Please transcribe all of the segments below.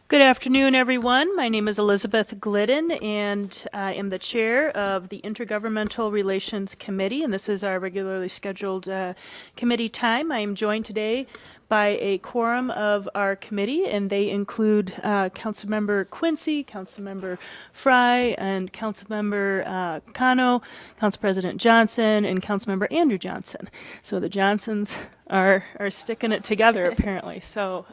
Good afternoon, everyone. My name is Elizabeth Glidden, and I am the chair of the Intergovernmental Relations Committee, and this is our regularly scheduled committee time. I am joined today by a quorum of our committee, and they include Councilmember Quincy, Councilmember Fry, and Councilmember Cano, Council President Johnson, and Councilmember Andrew Johnson. So the Johnsons are sticking it together, apparently. So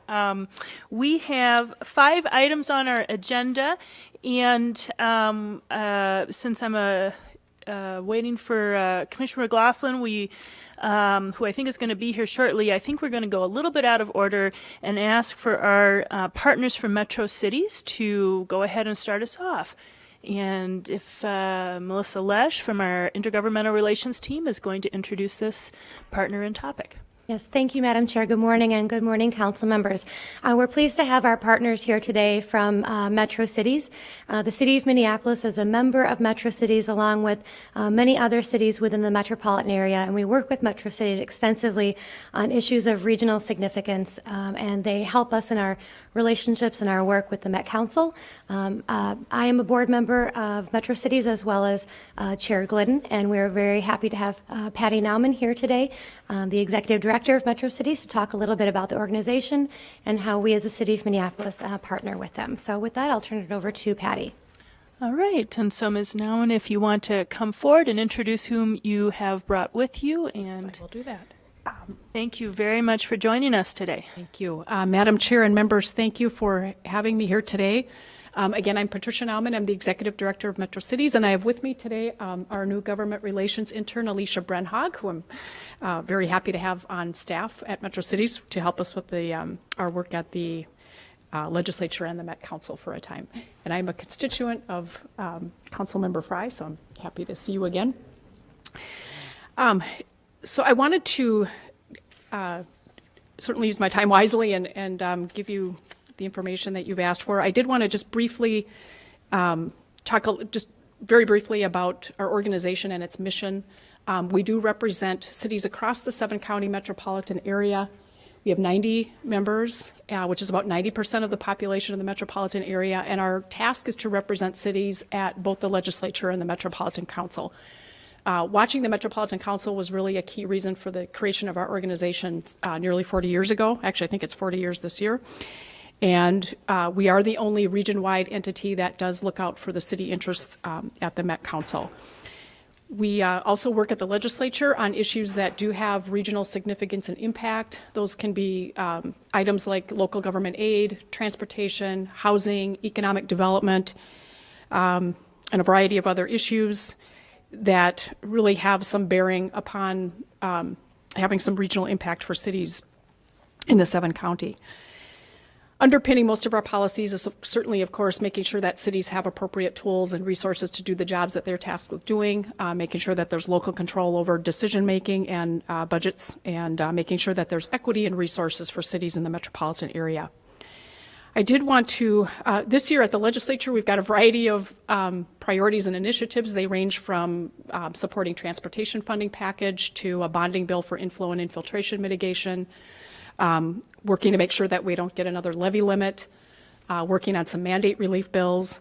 we have 5 items on our agenda, and since I'm waiting for Commissioner McLaughlin, who I think is going to be here shortly, I think we're going to go a little bit out of order and ask for our partners from Metro Cities to go ahead and start us off. And if Melissa Lesh from our Intergovernmental Relations team is going to introduce this partner and topic. Yes, thank you, Madam Chair. Good morning, and good morning, council members. We're pleased to have our partners here today from Metro Cities. The City of Minneapolis is a member of Metro Cities along with many other cities within the metropolitan area, and we work with Metro Cities extensively on issues of regional significance, and they help us in our relationships and our work with the Met Council. I am a board member of Metro Cities as well as Chair Glidden, and we're very happy to have Patty Nauman here today, the Executive Director of Metro Cities, to talk a little bit about the organization and how we as a City of Minneapolis partner with them. So with that, I'll turn it over to Patty. All right, and so Ms. Nauman, if you want to come forward and introduce whom you have brought with you. And I will do that. Thank you very much for joining us today. Thank you. Madam Chair and members, thank you for having me here today. Again, I'm Patricia Nauman. I'm the Executive Director of Metro Cities, and I have with me today our new Government Relations intern, Alicia Brenhag, who I'm very happy to have on staff at Metro Cities to help us with our work at the legislature and the Met Council for a time. And I'm a constituent of Councilmember Fry, so I'm happy to see you again. So I wanted to certainly use my time wisely and give you the information that you've asked for. I did want to just briefly talk just very briefly about our organization and its mission. We do represent cities across the 7-county metropolitan area. We have 90 members, which is about 90% of the population of the metropolitan area, and our task is to represent cities at both the legislature and the Metropolitan Council. Watching the Metropolitan Council was really a key reason for the creation of our organization nearly 40 years ago. Actually, I think it's 40 years this year. And we are the only region-wide entity that does look out for the city interests at the Met Council. We also work at the legislature on issues that do have regional significance and impact. Those can be items like local government aid, transportation, housing, economic development, and a variety of other issues that really have some bearing upon having some regional impact for cities in the 7-county. Underpinning most of our policies is certainly, of course, making sure that cities have appropriate tools and resources to do the jobs that they're tasked with doing, making sure that there's local control over decision-making and budgets, and making sure that there's equity and resources for cities in the metropolitan area. I did want to, this year at the legislature, we've got a variety of priorities and initiatives. They range from supporting transportation funding package to a bonding bill for inflow and infiltration mitigation, working to make sure that we don't get another levy limit, working on some mandate relief bills,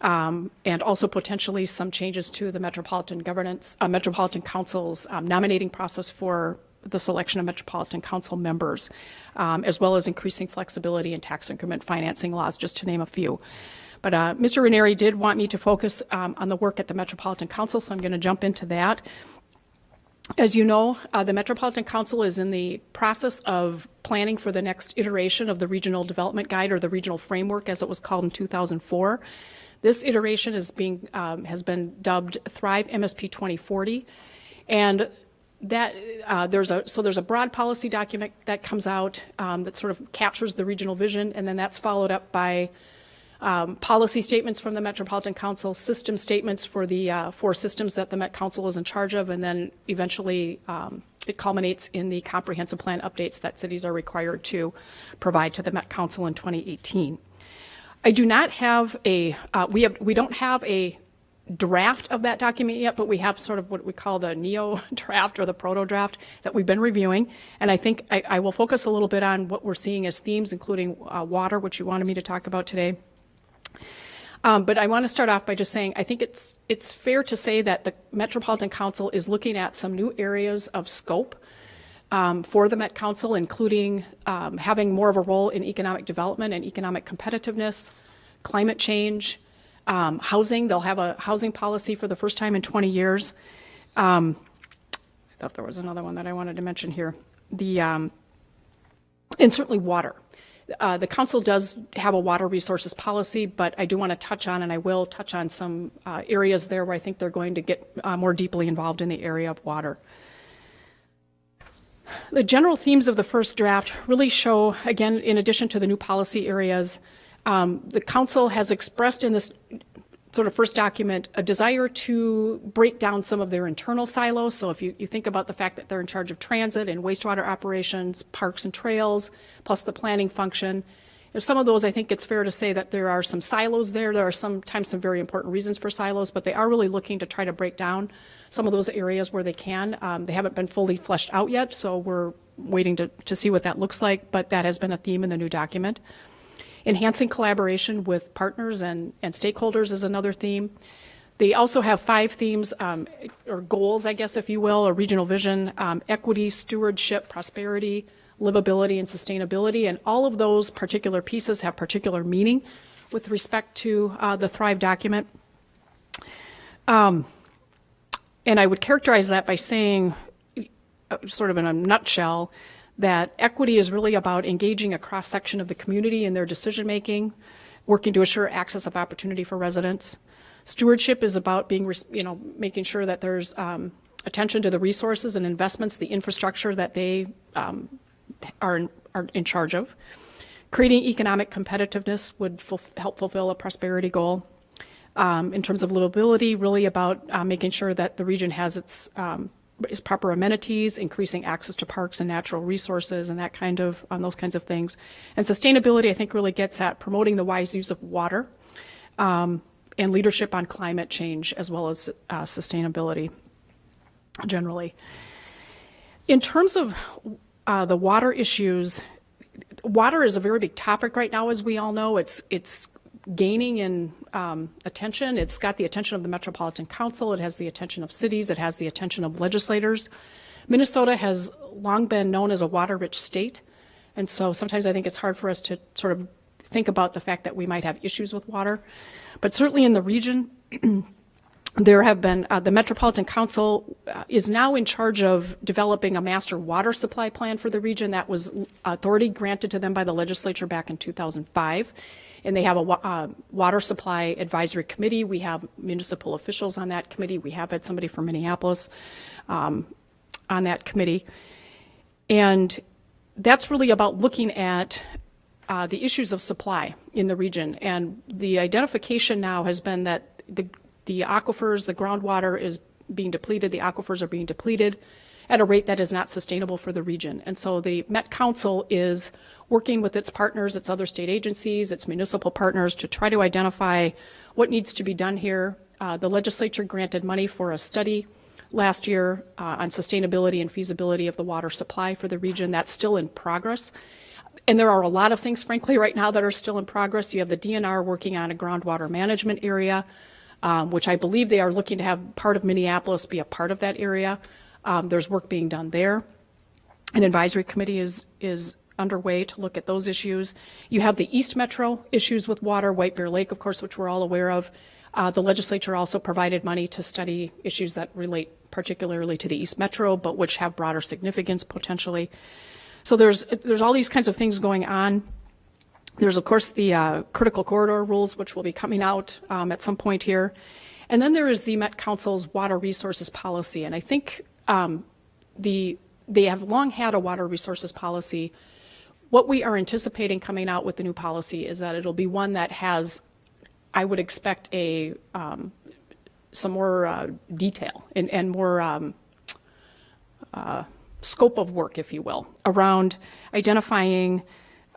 and also potentially some changes to the Metropolitan Council's nominating process for the selection of Metropolitan Council members, as well as increasing flexibility in tax increment financing laws, just to name a few. But Mr. Ranieri did want me to focus on the work at the Metropolitan Council, so I'm going to jump into that. As you know, the Metropolitan Council is in the process of planning for the next iteration of the Regional Development Guide, or the Regional Framework, as it was called in 2004. This iteration has been dubbed Thrive MSP 2040, and that there's a broad policy document that comes out that sort of captures the regional vision, and then that's followed up by policy statements from the Metropolitan Council, system statements for the 4 systems that the Met Council is in charge of, and then eventually it culminates in the comprehensive plan updates that cities are required to provide to the Met Council in 2018. I do not have we don't have a draft of that document yet, but we have sort of what we call the neo draft or the proto draft that we've been reviewing. And I think I will focus a little bit on what we're seeing as themes, including water, which you wanted me to talk about today. But I want to start off by just saying I think it's fair to say that the Metropolitan Council is looking at some new areas of scope for the Met Council, including having more of a role in economic development and economic competitiveness, climate change, housing. They'll have a housing policy for the first time in 20 years. I thought there was another one that I wanted to mention here. And certainly water. The council does have a water resources policy, but I do want to touch on, and I will touch on some areas there where I think they're going to get more deeply involved in the area of water. The general themes of the first draft really show, again, in addition to the new policy areas, the council has expressed in this sort of first document a desire to break down some of their internal silos. So if you think about the fact that they're in charge of transit and wastewater operations, parks and trails, plus the planning function, if some of those, I think it's fair to say that there are some silos there. There are sometimes some very important reasons for silos, but they are really looking to try to break down some of those areas where they can. They haven't been fully fleshed out yet, so we're waiting to see what that looks like, but that has been a theme in the new document. Enhancing collaboration with partners and stakeholders is another theme. They also have 5 themes, or goals, I guess, if you will, a regional vision, equity, stewardship, prosperity, livability, and sustainability. And all of those particular pieces have particular meaning with respect to the Thrive document. And I would characterize that by saying, sort of in a nutshell, that equity is really about engaging a cross-section of the community in their decision-making, working to assure access of opportunity for residents. Stewardship is about making sure that there's attention to the resources and investments, the infrastructure that they are in charge of. Creating economic competitiveness would help fulfill a prosperity goal. In terms of livability, really about making sure that the region has its proper amenities, increasing access to parks and natural resources, and those kinds of things. And sustainability, I think, really gets at promoting the wise use of water and leadership on climate change, as well as sustainability generally. In terms of the water issues, water is a very big topic right now, as we all know. It's gaining in attention. It's got the attention of the Metropolitan Council. It has the attention of cities. It has the attention of legislators. Minnesota has long been known as a water-rich state, and so sometimes I think it's hard for us to sort of think about the fact that we might have issues with water. But certainly in the region, there have been, the Metropolitan Council is now in charge of developing a master water supply plan for the region. That was authority granted to them by the legislature back in 2005. And they have a water supply advisory committee. We have municipal officials on that committee. We have had somebody from Minneapolis on that committee. And that's really about looking at the issues of supply in the region. And the identification now has been that the aquifers, the groundwater is being depleted, the aquifers are being depleted at a rate that is not sustainable for the region. And so the Met Council is working with its partners, its other state agencies, its municipal partners to try to identify what needs to be done here. The legislature granted money for a study last year on sustainability and feasibility of the water supply for the region. That's still in progress. And there are a lot of things, frankly, right now that are still in progress. You have the DNR working on a groundwater management area, which I believe they are looking to have part of Minneapolis be a part of that area. There's work being done there. An advisory committee is underway to look at those issues. You have the East Metro issues with water, White Bear Lake, of course, which we're all aware of. The legislature also provided money to study issues that relate particularly to the East Metro, but which have broader significance potentially. So there's all these kinds of things going on. There's, of course, the critical corridor rules, which will be coming out at some point here. And then there is the Met Council's water resources policy. And I think they have long had a water resources policy. What we are anticipating coming out with the new policy is that it'll be one that has, I would expect, some more detail and more scope of work, if you will, around identifying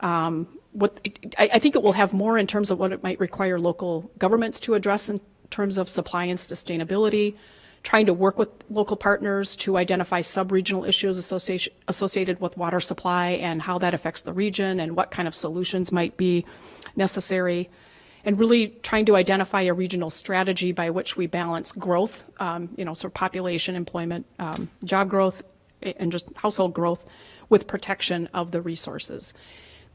I think it will have more in terms of what it might require local governments to address terms of supply and sustainability, trying to work with local partners to identify sub-regional issues associated with water supply and how that affects the region and what kind of solutions might be necessary, and really trying to identify a regional strategy by which we balance growth, sort of population, employment, job growth, and just household growth with protection of the resources.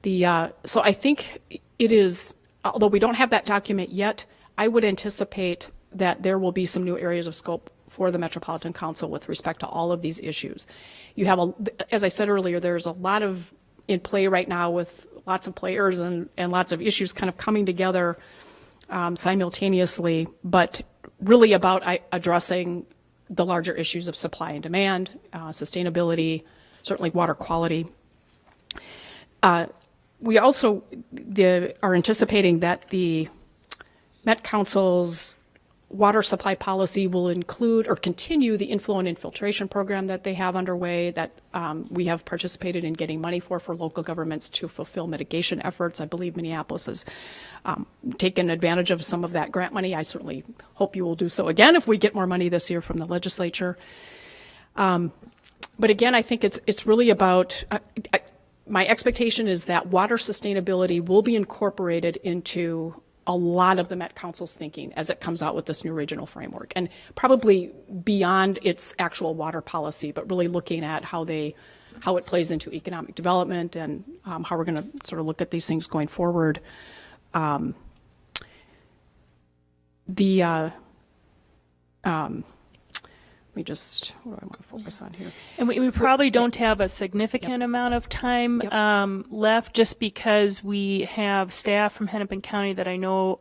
So I think it is, although we don't have that document yet, I would anticipate that there will be some new areas of scope for the Metropolitan Council with respect to all of these issues. You have, as I said earlier, there's a lot of in play right now with lots of players and lots of issues kind of coming together simultaneously, but really about addressing the larger issues of supply and demand, sustainability, certainly water quality. We also are anticipating that the Met Council's water supply policy will include or continue the inflow and infiltration program that they have underway, that we have participated in getting money for local governments to fulfill mitigation efforts. I believe Minneapolis has taken advantage of some of that grant money. I certainly hope you will do so again if we get more money this year from the legislature. But again, I think it's really about, my expectation is that water sustainability will be incorporated into a lot of the Met Council's thinking as it comes out with this new regional framework, and probably beyond its actual water policy, but really looking at how it plays into economic development and how we're going to sort of look at these things going forward. What do I want to focus on here? And we probably don't have a significant amount of time left, just because we have staff from Hennepin County that I know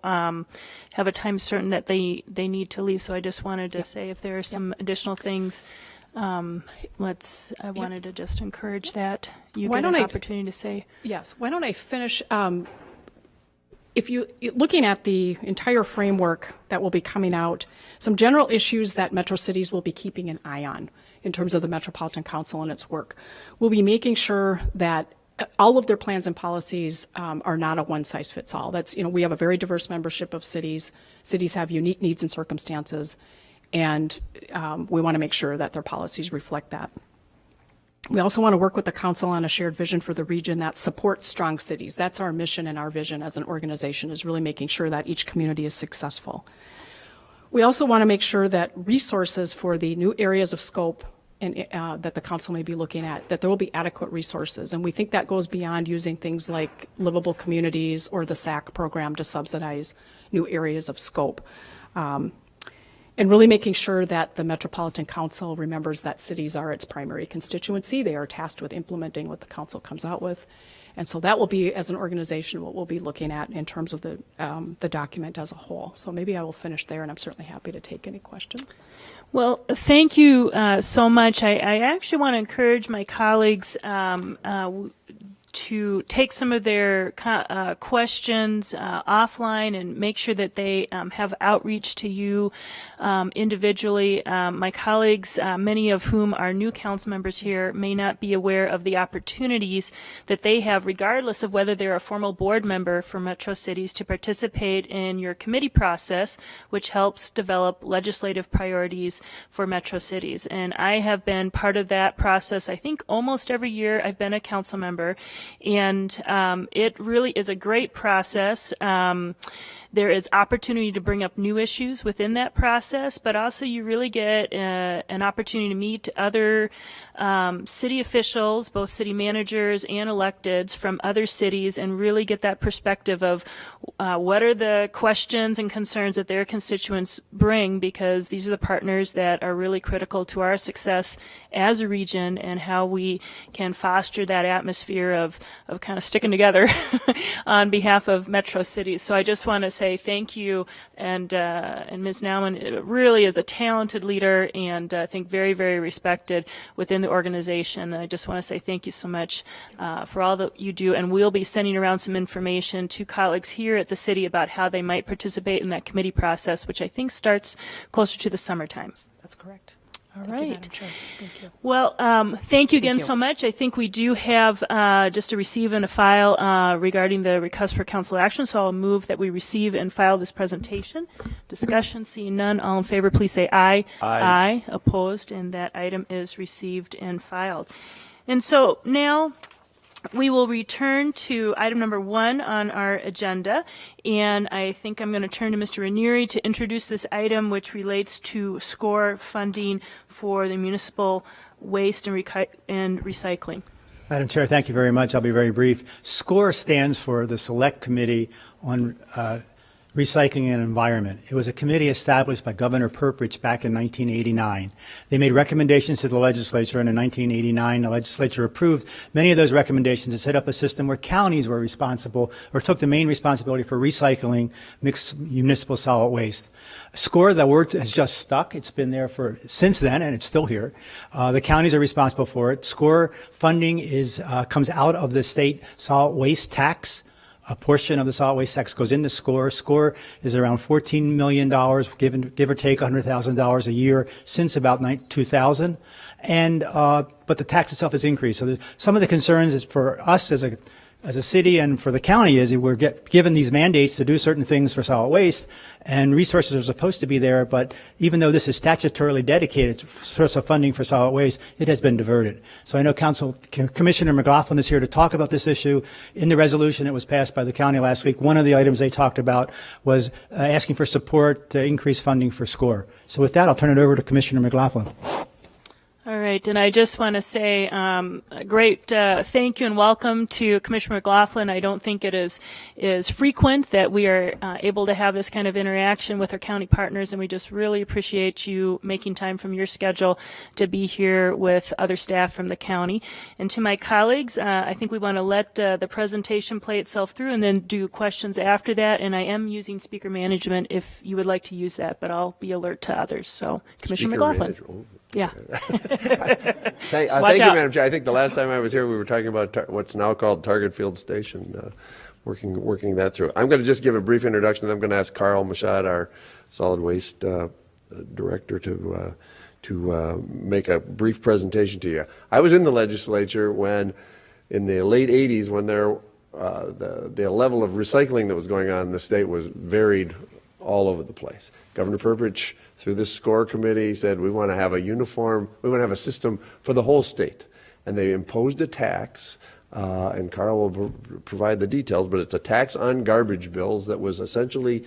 have a time certain that they need to leave. So I just wanted to say if there are some additional things, I wanted to just encourage that you get an opportunity to say. Yes. Why don't I finish? If you looking at the entire framework that will be coming out, some general issues that metro cities will be keeping an eye on in terms of the Metropolitan Council and its work. We'll be making sure that all of their plans and policies are not a one-size-fits-all. That's, we have a very diverse membership of cities. Cities have unique needs and circumstances, and we want to make sure that their policies reflect that. We also want to work with the council on a shared vision for the region that supports strong cities. That's our mission and our vision as an organization, is really making sure that each community is successful. We also want to make sure that resources for the new areas of scope that the council may be looking at, that there will be adequate resources. And we think that goes beyond using things like livable communities or the SAC program to subsidize new areas of scope. And really making sure that the Metropolitan Council remembers that cities are its primary constituency. They are tasked with implementing what the council comes out with. And so that will be, as an organization, what we'll be looking at in terms of the document as a whole. So maybe I will finish there, and I'm certainly happy to take any questions. Well, thank you so much. I actually want to encourage my colleagues to take some of their questions offline and make sure that they have outreach to you individually. My colleagues, many of whom are new council members here, may not be aware of the opportunities that they have, regardless of whether they're a formal board member for Metro Cities, to participate in your committee process, which helps develop legislative priorities for Metro Cities. And I have been part of that process, I think, almost every year I've been a council member. And it really is a great process. There is opportunity to bring up new issues within that process, but also you really get an opportunity to meet other city officials, both city managers and electeds from other cities, and really get that perspective of what are the questions and concerns that their constituents bring, because these are the partners that are really critical to our success as a region and how we can foster that atmosphere of kind of sticking together on behalf of Metro Cities. So I just want to say thank you, and Ms. Nauman really is a talented leader, and I think very, very respected within the organization. I just want to say thank you so much for all that you do, and we'll be sending around some information to colleagues here at the city about how they might participate in that committee process, which I think starts closer to the summertime. That's correct. All Thank you, right. Madam Chair. Thank you. Well, thank you again you. so much. I think we do have just a receive and a file regarding the request for council action, so I'll move that we receive and file this presentation. Discussion, seeing none, all in favor, please say aye. Aye. Opposed, and that item is received and filed. And so now we will return to item number 1 on our agenda, and I think I'm going to turn to Mr. Ranieri to introduce this item, which relates to SCORE funding for the municipal waste and recycling. Madam Chair, thank you very much. I'll be very brief. SCORE stands for the Select Committee on Recycling and Environment. It was a committee established by Governor Perpich back in 1989. They made recommendations to the legislature, and in 1989, the legislature approved many of those recommendations to set up a system where counties were responsible or took the main responsibility for recycling mixed municipal solid waste. SCORE, the word has just stuck. It's been there for since then, and it's still here. The counties are responsible for it. SCORE funding comes out of the state solid waste tax. A portion of the solid waste tax goes into SCORE. SCORE is around $14 million, give or take $100,000 a year since about 2000. But the tax itself has increased. So some of the concerns is for us as a city and for the county is we're given these mandates to do certain things for solid waste, and resources are supposed to be there, but even though this is statutorily dedicated to source of funding for solid waste, it has been diverted. So I know Commissioner McLaughlin is here to talk about this issue. In the resolution that was passed by the county last week, one of the items they talked about was asking for support to increase funding for SCORE. So with that, I'll turn it over to Commissioner McLaughlin. All right, and I just want to say a great thank you and welcome to Commissioner McLaughlin. I don't think it is frequent that we are able to have this kind of interaction with our county partners, and we just really appreciate you making time from your schedule to be here with other staff from the county. And to my colleagues, I think we want to let the presentation play itself through and then do questions after that, and I am using speaker management if you would like to use that, but I'll be alert to others. So, Commissioner McLaughlin. Yeah. Thank you, out. Madam Chair. I think the last time I was here, we were talking about what's now called Target Field Station, working that through. I'm going to just give a brief introduction, and I'm going to ask Carl Machad, our solid waste director, to make a brief presentation to you. I was in the legislature when, in the late 80s, when the level of recycling that was going on in the state was varied all over the place. Governor Perpich, through this SCORE committee, said we want to have a system for the whole state. And they imposed a tax, and Carl will provide the details, but it's a tax on garbage bills that was essentially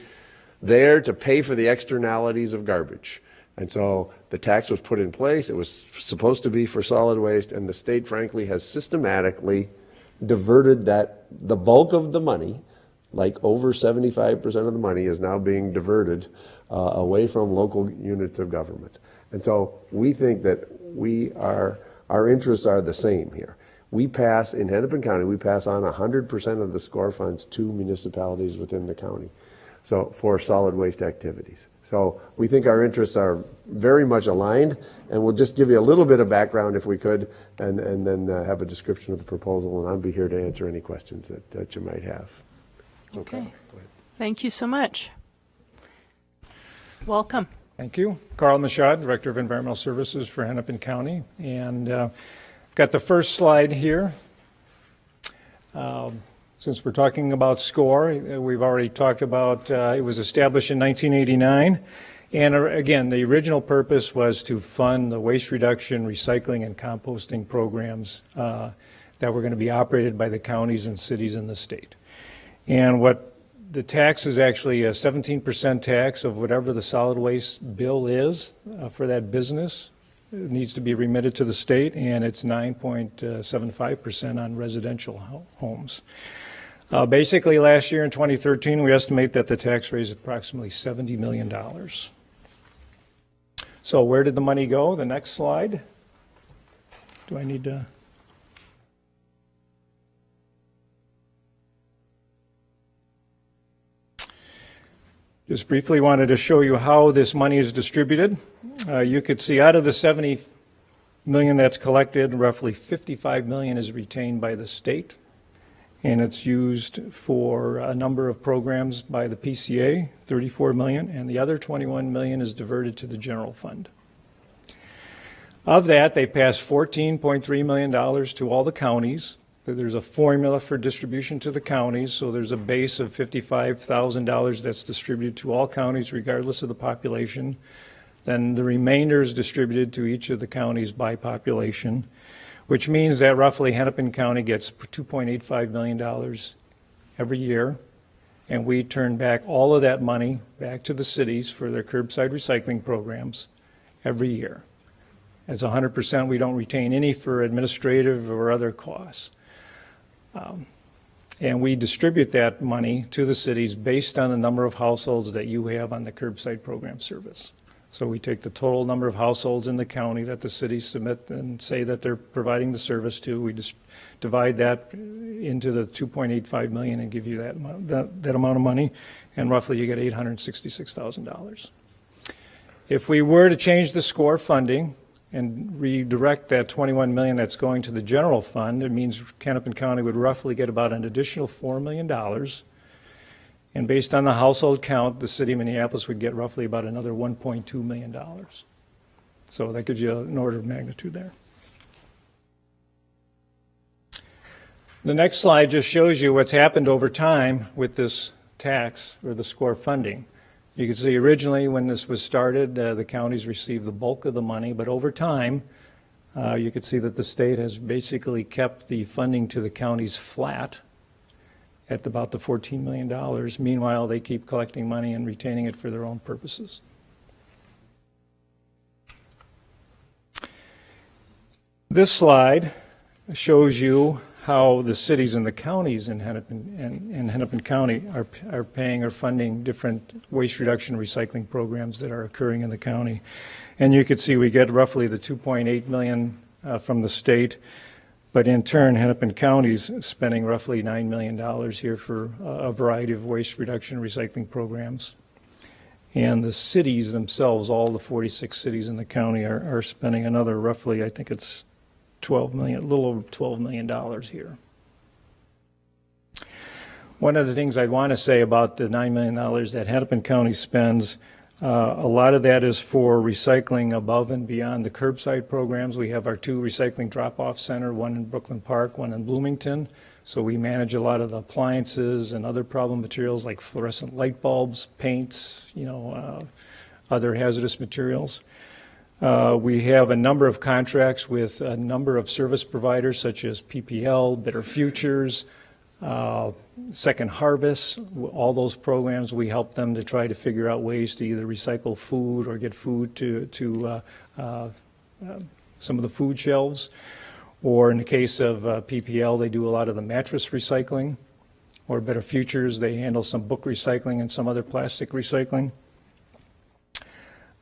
there to pay for the externalities of garbage. And so the tax was put in place. It was supposed to be for solid waste, and the state, frankly, has systematically diverted the bulk of the money, like over 75% of the money, is now being diverted away from local units of government. And so we think that our interests are the same here. In Hennepin County, we pass on 100% of the SCORE funds to municipalities within the county, so for solid waste activities. So we think our interests are very much aligned, and we'll just give you a little bit of background if we could, and then have a description of the proposal, and I'll be here to answer any questions that you might have. Okay. Thank you so much. Welcome. Thank you. Carl Machad, Director of Environmental Services for Hennepin County. And got the first slide here. Since we're talking about SCORE, we've already talked about it was established in 1989. And again, the original purpose was to fund the waste reduction, recycling, and composting programs that were going to be operated by the counties and cities in the state. And what the tax is actually a 17% tax of whatever the solid waste bill is for that business. It needs to be remitted to the state, and it's 9.75% on residential homes. Basically, last year in 2013, we estimate that the tax raised approximately $70 million. So where did the money go? The next slide. Do I need to? Just briefly wanted to show you how this money is distributed. You could see out of the $70 million that's collected, roughly $55 million is retained by the state, and it's used for a number of programs by the PCA, $34 million, and the other $21 million is diverted to the general fund. Of that, they passed $14.3 million to all the counties. There's a formula for distribution to the counties, so there's a base of $55,000 that's distributed to all counties regardless of the population. Then the remainder is distributed to each of the counties by population, which means that roughly Hennepin County gets $2.85 million every year, and we turn back all of that money back to the cities for their curbside recycling programs every year. It's 100%. We don't retain any for administrative or other costs. And we distribute that money to the cities based on the number of households that you have on the curbside program service. So we take the total number of households in the county that the cities submit and say that they're providing the service to. We just divide that into the 2.85 million and give you that amount of money, and roughly you get $866,000. If we were to change the SCORE funding and redirect that 21 million that's going to the general fund, it means Hennepin County would roughly get about an additional $4 million. And based on the household count, the city of Minneapolis would get roughly about another $1.2 million. So that gives you an order of magnitude there. The next slide just shows you what's happened over time with this tax or the SCORE funding. You can see originally when this was started, the counties received the bulk of the money, but over time, you could see that the state has basically kept the funding to the counties flat at about the $14 million. Meanwhile, they keep collecting money and retaining it for their own purposes. This slide shows you how the cities and the counties in Hennepin County are paying or funding different waste reduction and recycling programs that are occurring in the county. And you can see we get roughly the $2.8 million from the state, but in turn, Hennepin County's spending roughly $9 million here for a variety of waste reduction and recycling programs. And the cities themselves, all the 46 cities in the county are spending another roughly, I think it's a little over $12 million here. One of the things I'd want to say about the $9 million that Hennepin County spends, a lot of that is for recycling above and beyond the curbside programs. We have our 2 recycling drop-off center, one in Brooklyn Park, one in Bloomington. So we manage a lot of the appliances and other problem materials like fluorescent light bulbs, paints, other hazardous materials. We have a number of contracts with a number of service providers such as PPL, Better Futures, Second Harvest. All those programs, we help them to try to figure out ways to either recycle food or get food to some of the food shelves. Or in the case of PPL, they do a lot of the mattress recycling. Or Better Futures, they handle some book recycling and some other plastic recycling.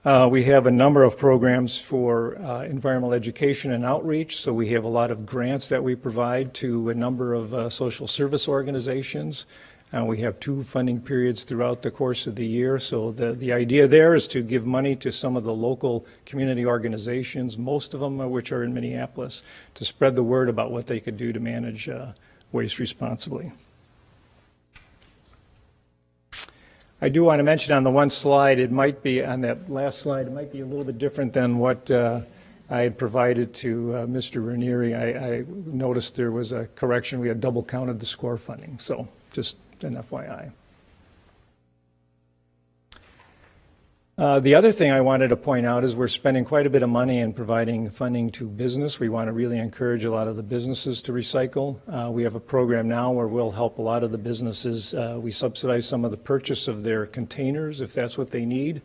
We have a number of programs for environmental education and outreach, so we have a lot of grants that we provide to a number of social service organizations. We have 2 funding periods throughout the course of the year, so the idea there is to give money to some of the local community organizations, most of them which are in Minneapolis, to spread the word about what they could do to manage waste responsibly. I do want to mention on the one slide, it might be, on that last slide, it might be a little bit different than what I had provided to Mr. Ranieri. I noticed there was a correction. We had double counted the SCORE funding, so just an FYI. The other thing I wanted to point out is we're spending quite a bit of money in providing funding to business. We want to really encourage a lot of the businesses to recycle. We have a program now where we'll help a lot of the businesses. We subsidize some of the purchase of their containers if that's what they need.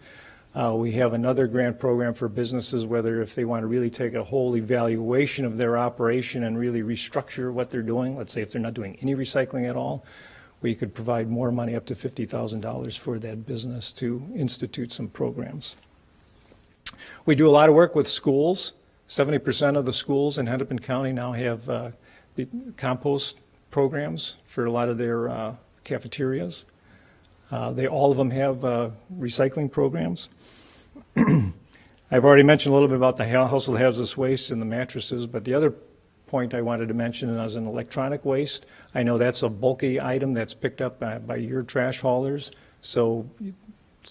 We have another grant program for businesses, whether if they want to really take a whole evaluation of their operation and really restructure what they're doing. Let's say if they're not doing any recycling at all, we could provide more money, up to $50,000 for that business to institute some programs. We do a lot of work with schools. 70% of the schools in Hennepin County now have compost programs for a lot of their cafeterias. All of them have recycling programs. I've already mentioned a little bit about the household hazardous waste and the mattresses, but the other point I wanted to mention is an electronic waste. I know that's a bulky item that's picked up by your trash haulers, so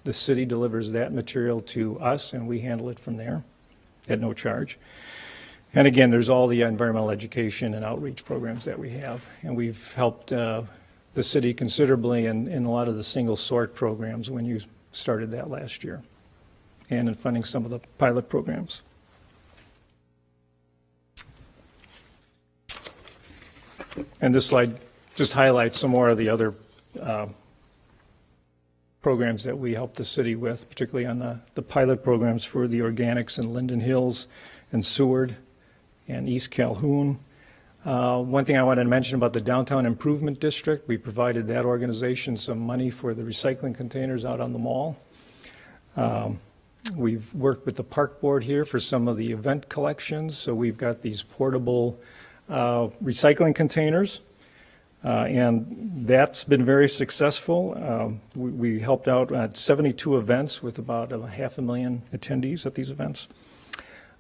the city delivers that material to us and we handle it from there. at no charge. And again, there's all the environmental education and outreach programs that we have. And we've helped the city considerably in a lot of the single sort programs when you started that last year, and in funding some of the pilot programs. And this slide just highlights some more of the other programs that we help the city with, particularly on the pilot programs for the organics in Linden Hills and Seward and East Calhoun. One thing I wanted to mention about the Downtown Improvement District, we provided that organization some money for the recycling containers out on the mall. We've worked with the park board here for some of the event collections, so we've got these portable recycling containers, and that's been very successful. We helped out at 72 events with about 500,000 attendees at these events.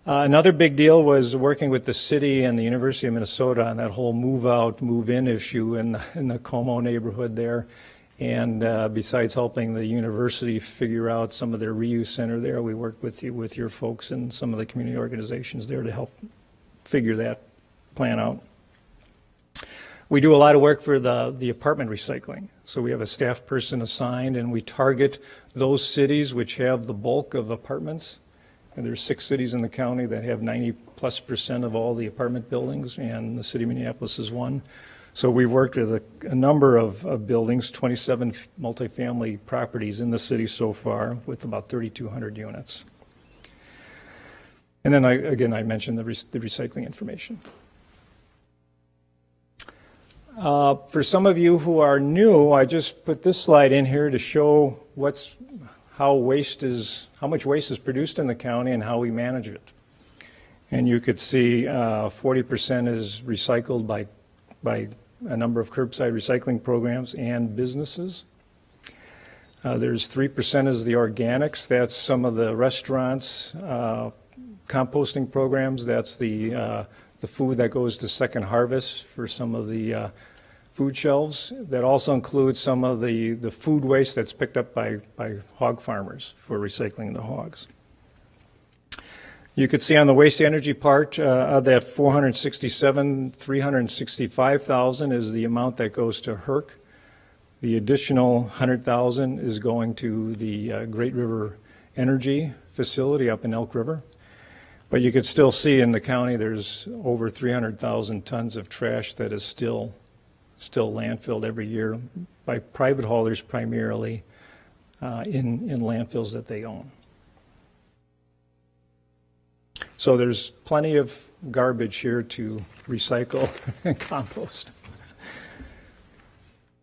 Another big deal was working with the city and the University of Minnesota on that whole move-out, move-in issue in the Como neighborhood there. And besides helping the university figure out some of their reuse center there, we worked with your folks and some of the community organizations there to help figure that plan out. We do a lot of work for the apartment recycling. So we have a staff person assigned, and we target those cities which have the bulk of apartments. And there's 6 cities in the county that have 90+% of all the apartment buildings, and the city of Minneapolis is one. So we've worked with a number of buildings, 27 multifamily properties in the city so far, with about 3,200 units. And then I mentioned the recycling information. For some of you who are new, I just put this slide in here to show how much waste is produced in the county and how we manage it. And you could see 40% is recycled by a number of curbside recycling programs and businesses. There's 3% is the organics. That's some of the restaurants, composting programs. That's the food that goes to Second Harvest for some of the food shelves. That also includes some of the food waste that's picked up by hog farmers for recycling the hogs. You could see on the waste energy part of that 467, 365,000 is the amount that goes to HERC. The additional 100,000 is going to the Great River Energy facility up in Elk River. But you could still see in the county there's over 300,000 tons of trash that is still landfilled every year by private haulers, primarily in landfills that they own. So there's plenty of garbage here to recycle and compost.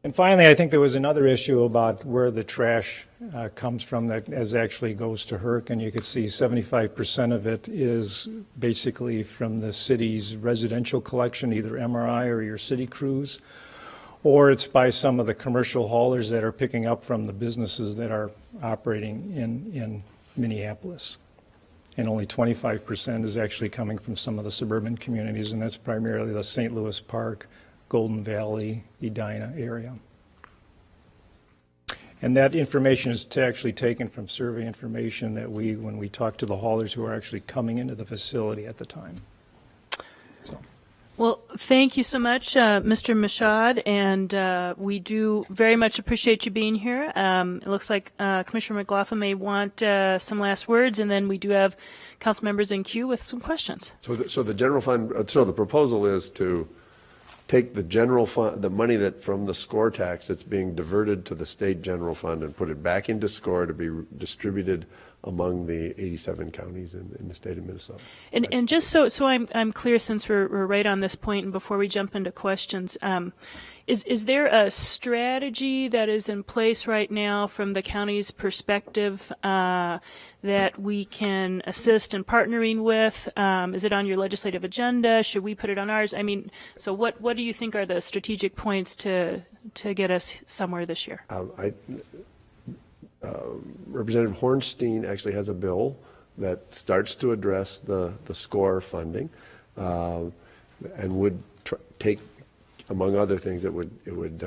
And finally, I think there was another issue about where the trash comes from that actually goes to HERC, and you could see 75% of it is basically from the city's residential collection, either MRI or your city crews, or it's by some of the commercial haulers that are picking up from the businesses that are operating in Minneapolis. And only 25% is actually coming from some of the suburban communities, and that's primarily the St. Louis Park, Golden Valley, Edina area. And that information is actually taken from survey information that when we talk to the haulers who are actually coming into the facility at the time. So. Well, thank you so much, Mr. Mashad, and we do very much appreciate you being here. It looks like Commissioner McLaughlin may want some last words, and then we do have council members in queue with some questions. So the general fund, so the proposal is to take the general fund, the money that from the SCORE tax that's being diverted to the state general fund, and put it back into SCORE to be distributed among the 87 counties in the state of Minnesota. And just so I'm clear, since we're right on this point, and before we jump into questions, is there a strategy that is in place right now from the county's perspective that we can assist in partnering with? Is it on your legislative agenda? Should we put it on ours? I mean, so what do you think are the strategic points to get us somewhere this year? Representative Hornstein actually has a bill that starts to address the SCORE funding, and would take, among other things, it would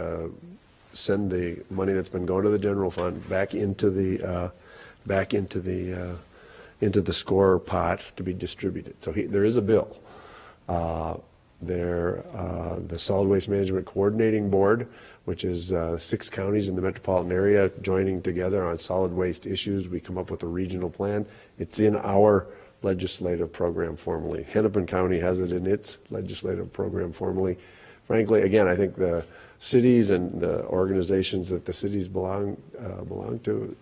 send the money that's been going to the general fund back into the into the SCORE pot to be distributed. So there is a bill. The Solid Waste Management Coordinating Board, which is 6 counties in the metropolitan area joining together on solid waste issues. We come up with a regional plan. It's in our legislative program formally. Hennepin County has it in its legislative program formally. Frankly, again, I think the cities and the organizations that the cities belong to,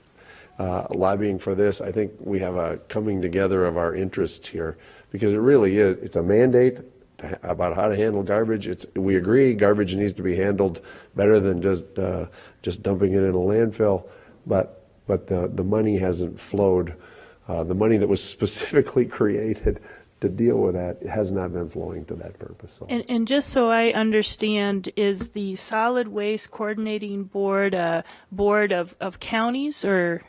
lobbying for this, I think we have a coming together of our interests here, because it really is, it's a mandate about how to handle garbage. We agree garbage needs to be handled better than just dumping it in a landfill, but the money hasn't flowed. The money that was specifically created to deal with that has not been flowing to that purpose. So. And just so I understand, is the Solid Waste Coordinating Board a board of counties, or?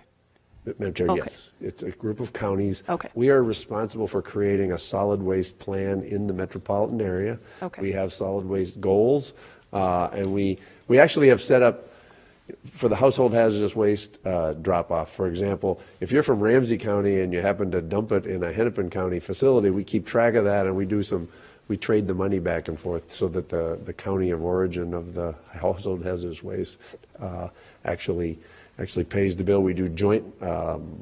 Madam Chair, Okay. yes. It's a group of counties. Okay. We are responsible for creating a solid waste plan in the metropolitan area. Okay. We have solid waste goals, and we actually have set up for the household hazardous waste drop-off. For example, if you're from Ramsey County and you happen to dump it in a Hennepin County facility, we keep track of that, and we trade the money back and forth so that the county of origin of the household hazardous waste actually pays the bill. We do joint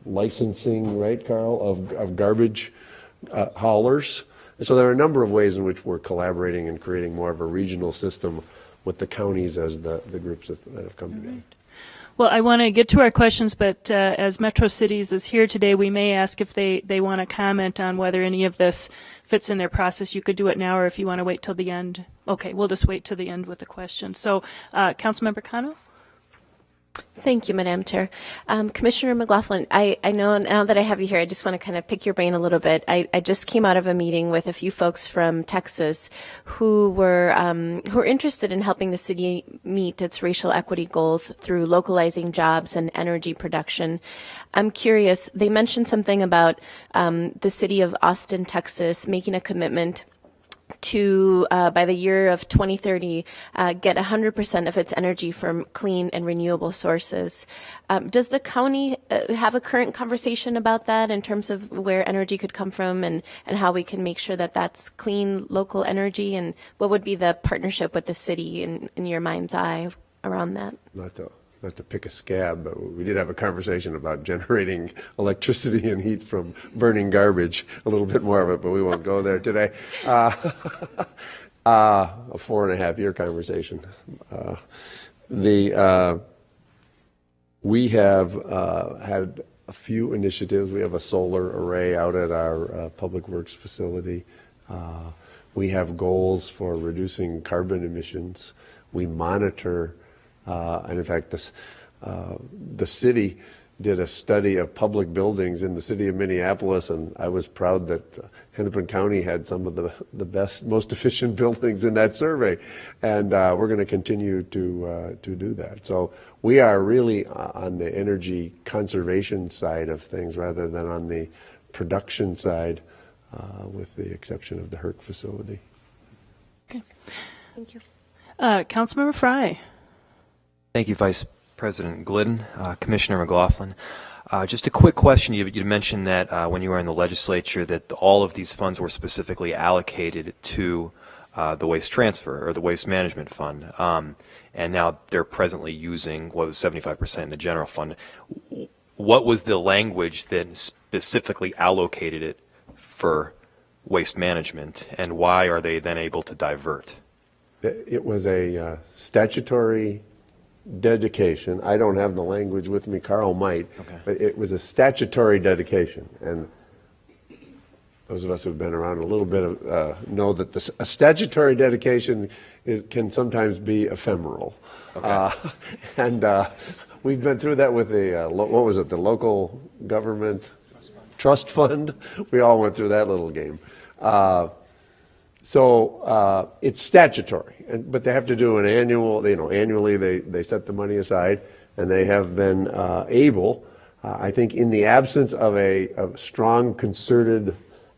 licensing, right, Carl, of garbage haulers. So there are a number of ways in which we're collaborating and creating more of a regional system with the counties as the groups that have come together. Well, I want to get to our questions, but as Metro Cities is here today, we may ask if they want to comment on whether any of this fits in their process. You could do it now, or if you want to wait till the end. Okay, we'll just wait till the end with the question. So, Councilmember Cano? Thank you, Madam Chair. Commissioner McLaughlin, I know now that I have you here, I just want to kind of pick your brain a little bit. I just came out of a meeting with a few folks from Texas who were interested in helping the city meet its racial equity goals through localizing jobs and energy production. I'm curious, they mentioned something about the city of Austin, Texas, making a commitment to, by the year of 2030, get 100% of its energy from clean and renewable sources. Does the county have a current conversation about that in terms of where energy could come from and how we can make sure that that's clean local energy? And what would be the partnership with the city in your mind's eye around that? Not to pick a scab, but we did have a conversation about generating electricity and heat from burning garbage, a little bit more of it, but we won't go there today. A 4.5-year conversation. We have had a few initiatives. We have a solar array out at our Public Works facility. We have goals for reducing carbon emissions. We monitor and in fact, the city did a study of public buildings in the city of Minneapolis, and I was proud that Hennepin County had some of the best, most efficient buildings in that survey, and we're going to continue to do that. So we are really on the energy conservation side of things rather than on the production side, with the exception of the Herc facility. Okay. Thank you. Councilmember Fry. Thank you, Vice President Glidden. Commissioner McLaughlin. Just a quick question. You mentioned that when you were in the legislature that all of these funds were specifically allocated to the waste transfer or the waste management fund, and now they're presently using what was 75% in the general fund. What was the language that specifically allocated it for waste management, and why are they then able to divert? It was a statutory dedication. I don't have the language with me. Carl might. Okay. But it was a statutory dedication. And those of us who've been around a little bit know that a statutory dedication can sometimes be ephemeral. Okay. And we've been through that with the, what was it, the local government trust fund? We all went through that little game. So it's statutory, but they have to do an annual, annually they set the money aside, and they have been able, I think in the absence of a strong concerted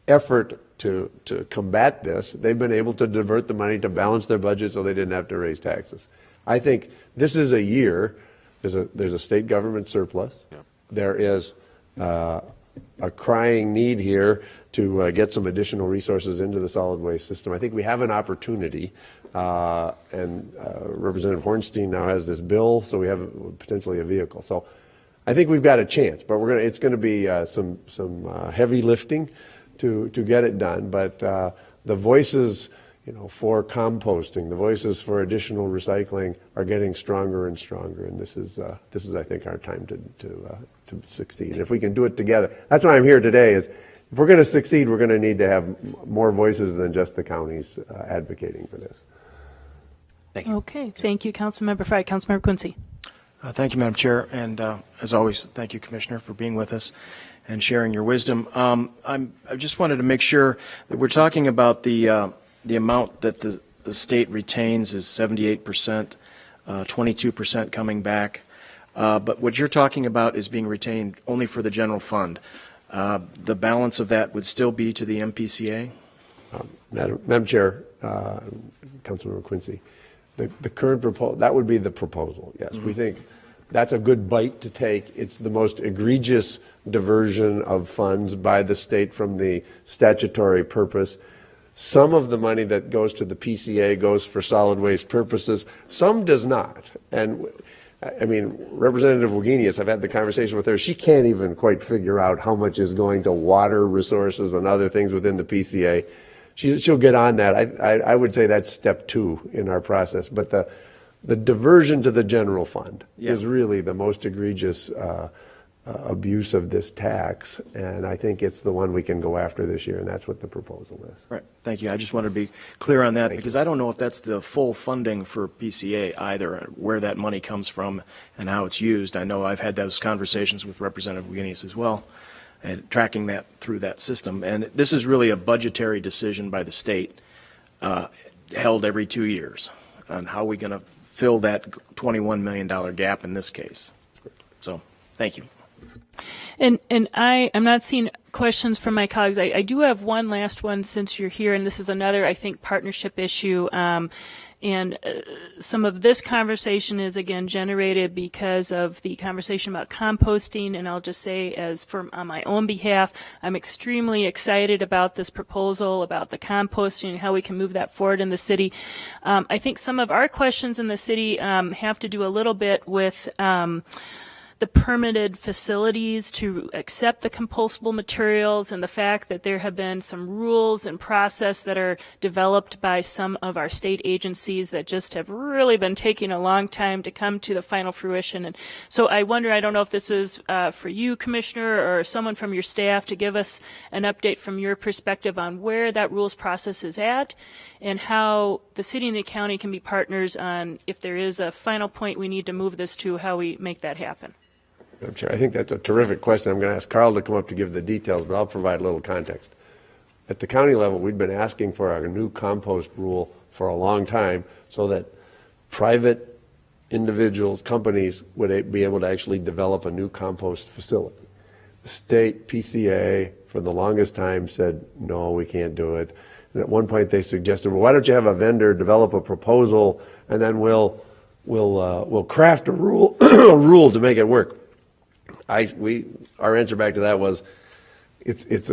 effort to combat this, they've been able to divert the money to balance their budget so they didn't have to raise taxes. I think this is a year, there's a state government surplus. Yeah. There is a crying need here to get some additional resources into the solid waste system. I think we have an opportunity, and Representative Hornstein now has this bill, so we have potentially a vehicle. So I think we've got a chance, but it's going to be some heavy lifting to get it done. But the voices, for composting, the voices for additional recycling are getting stronger and stronger, and this is I think our time to succeed. And if we can do it together, that's why I'm here today. Is if we're going to succeed, we're going to need to have more voices than just the counties advocating for this. Thank you. Okay, thank you, Councilmember Frye. Councilmember Quincy. Thank you, Madam Chair, and as always, thank you, Commissioner, for being with us and sharing your wisdom. I just wanted to make sure that we're talking about the amount that the state retains is 78%, 22% coming back. But what you're talking about is being retained only for the general fund. The balance of that would still be to the MPCA? Madam Chair, Councilmember Quincy, the current proposal, that would be the proposal, yes. We think that's a good bite to take. It's the most egregious diversion of funds by the state from the statutory purpose. Some of the money that goes to the PCA goes for solid waste purposes. Some does not. And I mean, Representative Wagenius, I've had the conversation with her. She can't even quite figure out how much is going to water resources and other things within the PCA. She'll get on that. I would say that's step 2 in our process. But the diversion to the general fund is really the most egregious abuse of this tax, and I think it's the one we can go after this year, and that's what the proposal is. Right. Thank you. I just wanted to be clear on that because I don't know if that's the full funding for PCA either, where that money comes from and how it's used. I know I've had those conversations with Representative Wagenius as well, and tracking that through that system. And this is really a budgetary decision by the state held every 2 years on how we're going to fill that $21 million gap in this case. So, thank you. And I'm not seeing questions from my colleagues. I do have one last one since you're here, and this is another, I think, partnership issue. Some of this conversation is, again, generated because of the conversation about composting, and I'll just say, on my own behalf, I'm extremely excited about this proposal about the composting and how we can move that forward in the city. I think some of our questions in the city have to do a little bit with the permitted facilities to accept the compostable materials, and the fact that there have been some rules and process that are developed by some of our state agencies that just have really been taking a long time to come to the final fruition. And so I wonder, I don't know if this is for you, Commissioner, or someone from your staff to give us an update from your perspective on where that rules process is at and how the city and the county can be partners on, if there is a final point we need to move this to, how we make that happen. Madam Chair, I think that's a terrific question. I'm going to ask Carl to come up to give the details, but I'll provide a little context. At the county level, we've been asking for a new compost rule for a long time so that private individuals, companies would be able to actually develop a new compost facility. The state PCA, for the longest time, said, no, we can't do it. And at one point they suggested, well, why don't you have a vendor develop a proposal and then we'll craft a rule, a rule to make it work. Our answer back to that was, it's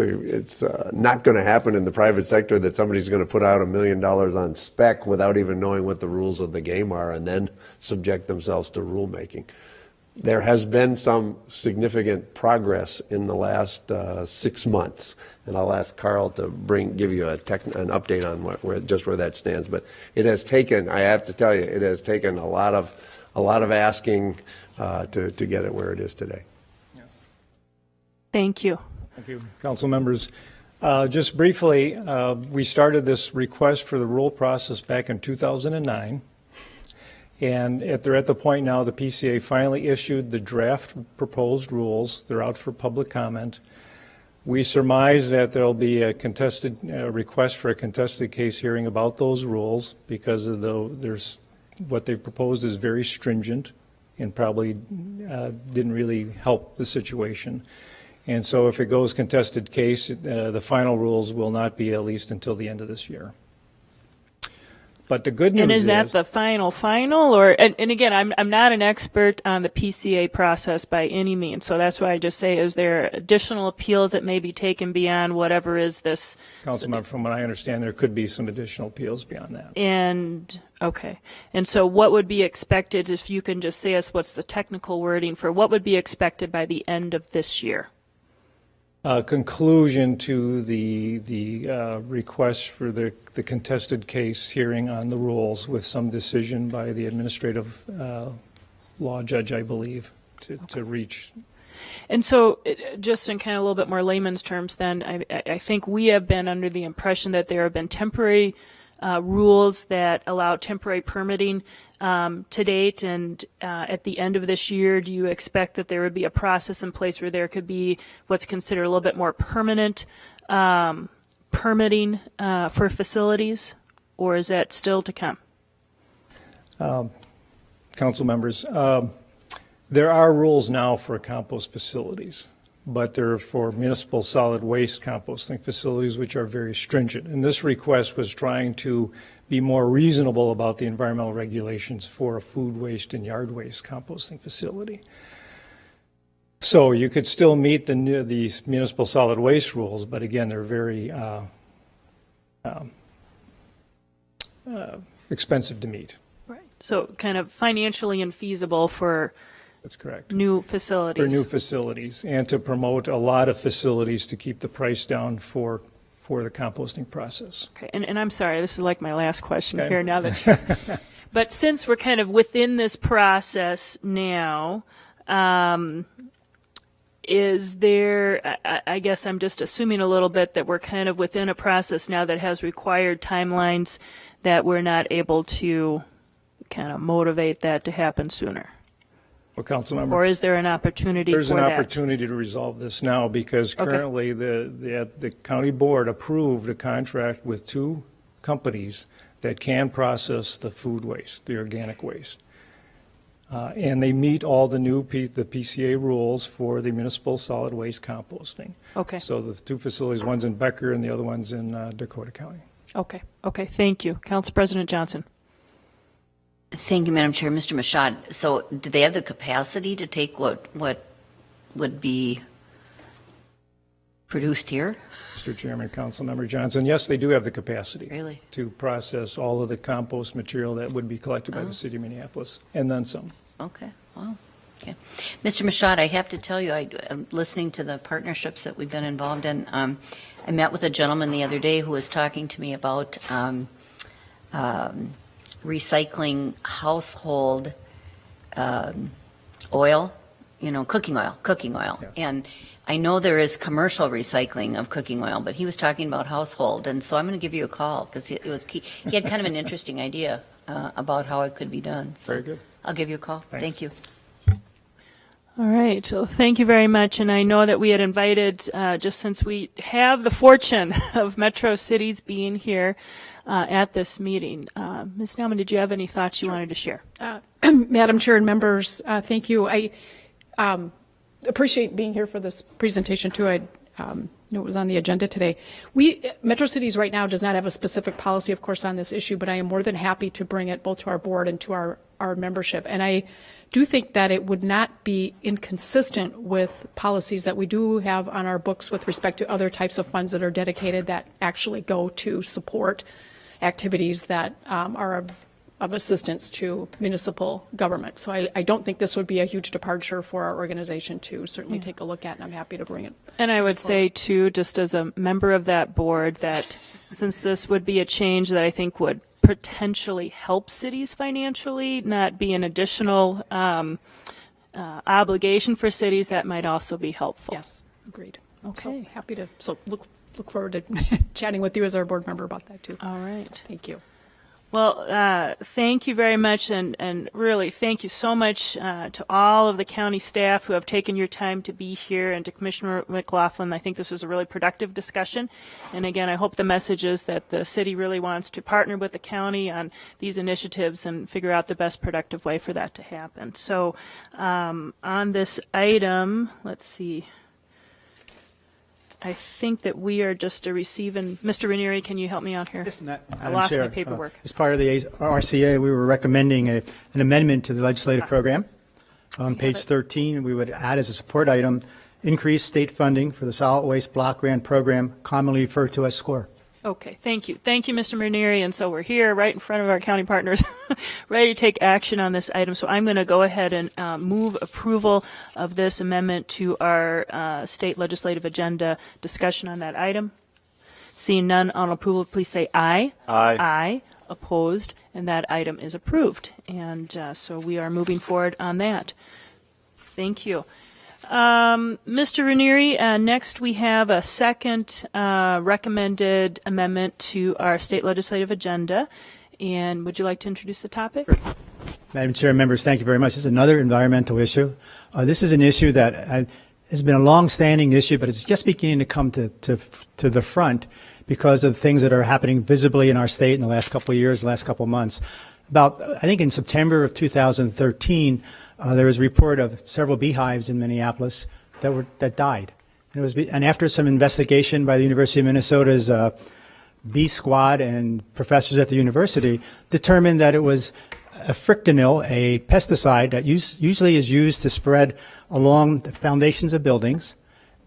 not going to happen in the private sector that somebody's going to put out $1 million on spec without even knowing what the rules of the game are and then subject themselves to rulemaking. There has been some significant progress in the last 6 months, and I'll ask Carl to give you an update on where that stands. But it has taken, I have to tell you, it has taken a lot of asking to get it where it is today. Thank you. Thank you, council members. Just briefly, we started this request for the rule process back in 2009. And they're at the point now the PCA finally issued the draft proposed rules. They're out for public comment. We surmise that there'll be a contested request for a contested case hearing about those rules because of what they've proposed is very stringent and probably didn't really help the situation. And so if it goes contested case, the final rules will not be at least until the end of this year. But the good news And is that the final, or, and again, I'm not an expert on the PCA process by any means, so that's why I just say, is there additional appeals that may be taken beyond whatever is this? Councilmember, from what I understand, there could be some additional appeals beyond that. And, okay. And so what would be expected, if you can just say us what's the technical wording for what would be expected by the end of this year? Conclusion to the request for the contested case hearing on the rules with some decision by the administrative law judge, I believe, to reach. And so, just in kind of a little bit more layman's terms, then, I think we have been under the impression that there have been temporary rules that allow temporary permitting to date, and at the end of this year, do you expect that there would be a process in place where there could be what's considered a little bit more permanent permitting for facilities, or is that still to come? Council members, there are rules now for compost facilities, but they're for municipal solid waste composting facilities, which are very stringent. And this request was trying to be more reasonable about the environmental regulations for a food waste and yard waste composting facility. So you could still meet the municipal solid waste rules, but again, they're very expensive to meet. Right. So, kind of financially infeasible for That's correct. new facilities. For new facilities, and to promote a lot of facilities to keep the price down for the composting process. Okay, and I'm sorry, this is like my last question Okay. here now that but since we're kind of within this process now, is there, I guess I'm just assuming a little bit that we're kind of within a process now that has required timelines that we're not able to kind of motivate that to happen sooner? Well, Councilmember. Or is there an opportunity for that? There's an opportunity to resolve this now because currently the county board approved a contract with 2 companies that can process the food waste, the organic waste. And they meet all the new the PCA rules for the municipal solid waste composting. Okay. So the 2 facilities, one's in Becker and the other one's in Dakota County. Okay, thank you. Council President Johnson. Thank you, Madam Chair. Mr. Mashad, so do they have the capacity to take what would be produced here? Mr. Chairman, Councilmember Johnson, yes, they do have the capacity. Really? To process all of the compost material that would be collected by the city of Minneapolis, and then some. Okay, wow. Okay. Mr. Mashad, I have to tell you, I'm listening to the partnerships that we've been involved in. I met with a gentleman the other day who was talking to me about recycling household oil, cooking oil. Yes. And I know there is commercial recycling of cooking oil, but he was talking about household. And so I'm going to give you a call because he had kind of an interesting idea about how it could be done. So Very good. I'll give you a call. Thanks. Thank you. All right. Well, thank you very much. And I know that we had invited, just since we have the fortune of Metro Cities being here at this meeting. Ms. Nauman, did you have any thoughts you wanted to share? Madam Chair and members, thank you. I appreciate being here for this presentation, too. I knew it was on the agenda today. Metro Cities right now does not have a specific policy, of course, on this issue, but I am more than happy to bring it both to our board and to our membership. And I do think that it would not be inconsistent with policies that we do have on our books with respect to other types of funds that are dedicated that actually go to support activities that are of assistance to municipal government. So I don't think this would be a huge departure for our organization to certainly take a look at, and I'm happy to bring it. And I would say, too, just as a member of that board, that since this would be a change that I think would potentially help cities financially, not be an additional obligation for cities, that might also be helpful. Yes, agreed. Okay. So happy to, look forward to chatting with you as our board member about that, too. All right. Thank you. Well, thank you very much, and really thank you so much to all of the county staff who have taken your time to be here, and to Commissioner McLaughlin. I think this was a really productive discussion, and again, I hope the message is that the city really wants to partner with the county on these initiatives and figure out the best productive way for that to happen. So on this item, let's see. I think that we are just a receiving. Mr. Ranieri, can you help me out here? Yes, I Madam lost my Chair, paperwork. as part of the RCA, we were recommending an amendment to the legislative program. On page 13, we would add as a support item, increase state funding for the solid waste block grant program, commonly referred to as SCORE. Okay, thank you. Thank you, Mr. Ranieri. And so we're here right in front of our county partners, ready to take action on this item. So I'm going to go ahead and move approval of this amendment to our state legislative agenda. Discussion on that item. Seeing none on approval, please say aye. Aye. Aye. Opposed, and that item is approved. And so we are moving forward on that. Thank you. Mr. Ranieri, next we have a second recommended amendment to our state legislative agenda. And would you like to introduce the topic? Madam Chair, members, thank you very much. This is another environmental issue. This is an issue that has been a long-standing issue, but it's just beginning to come to the front because of things that are happening visibly in our state in the last couple of years, the last couple of months. I think in September of 2013, there was a report of several beehives in Minneapolis that died. And after some investigation by the University of Minnesota's bee squad and professors at the university, determined that it was a frictinyl, a pesticide that usually is used to spread along the foundations of buildings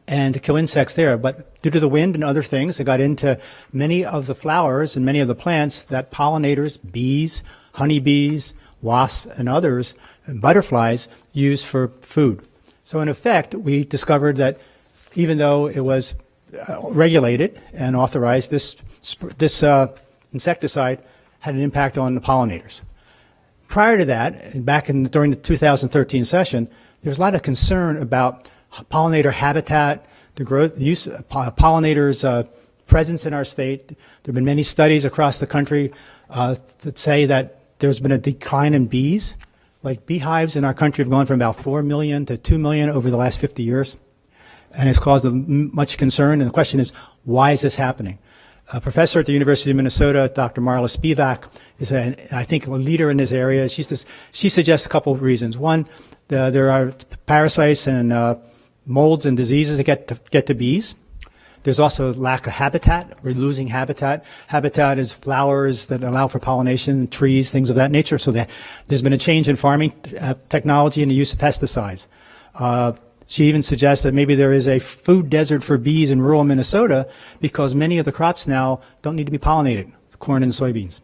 and to kill insects there. But due to the wind and other things, it got into many of the flowers and many of the plants that pollinators, bees, honeybees, wasps, and others, and butterflies, use for food. So in effect, we discovered that even though it was regulated and authorized, this insecticide had an impact on the pollinators. Prior to that, during the 2013 session, there was a lot of concern about pollinator habitat, the growth, use of pollinators' presence in our state. There have been many studies across the country that say that there's been a decline in bees. Like beehives in our country have gone from about 4 million to 2 million over the last 50 years. And it's caused much concern. And the question is, why is this happening? A professor at the University of Minnesota, Dr. Marla Spivak, is, I think, a leader in this area. She suggests a couple of reasons. One, there are parasites and molds and diseases that get to bees. There's also lack of habitat. We're losing habitat. Habitat is flowers that allow for pollination, trees, things of that nature. So there's been a change in farming technology and the use of pesticides. She even suggests that maybe there is a food desert for bees in rural Minnesota because many of the crops now don't need to be pollinated, corn and soybeans.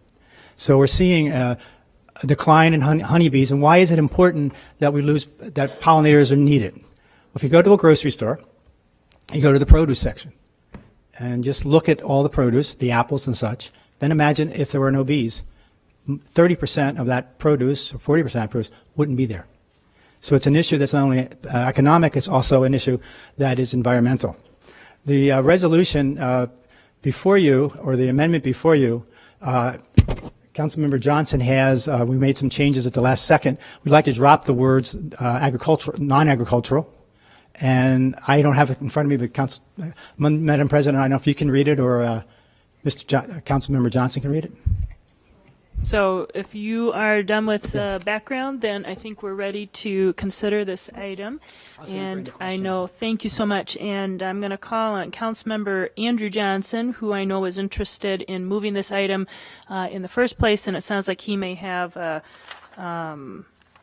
So we're seeing a decline in honeybees. And why is it important that that pollinators are needed? If you go to a grocery store, you go to the produce section and just look at all the produce, the apples and such. Then imagine if there were no bees, 30% of that produce, or 40% of that produce, wouldn't be there. So it's an issue that's not only economic, it's also an issue that is environmental. The resolution before you, or the amendment before you, Councilmember Johnson we made some changes at the last second. We'd like to drop the words agricultural, non-agricultural. And I don't have it in front of me, but Madam President, I don't know if you can read it or Councilmember Johnson can read it. So if you are done with background, then I think we're ready to consider this item. And I know, thank you so much. And I'm going to call on Councilmember Andrew Johnson, who I know is interested in moving this item in the first place. And it sounds like he may have a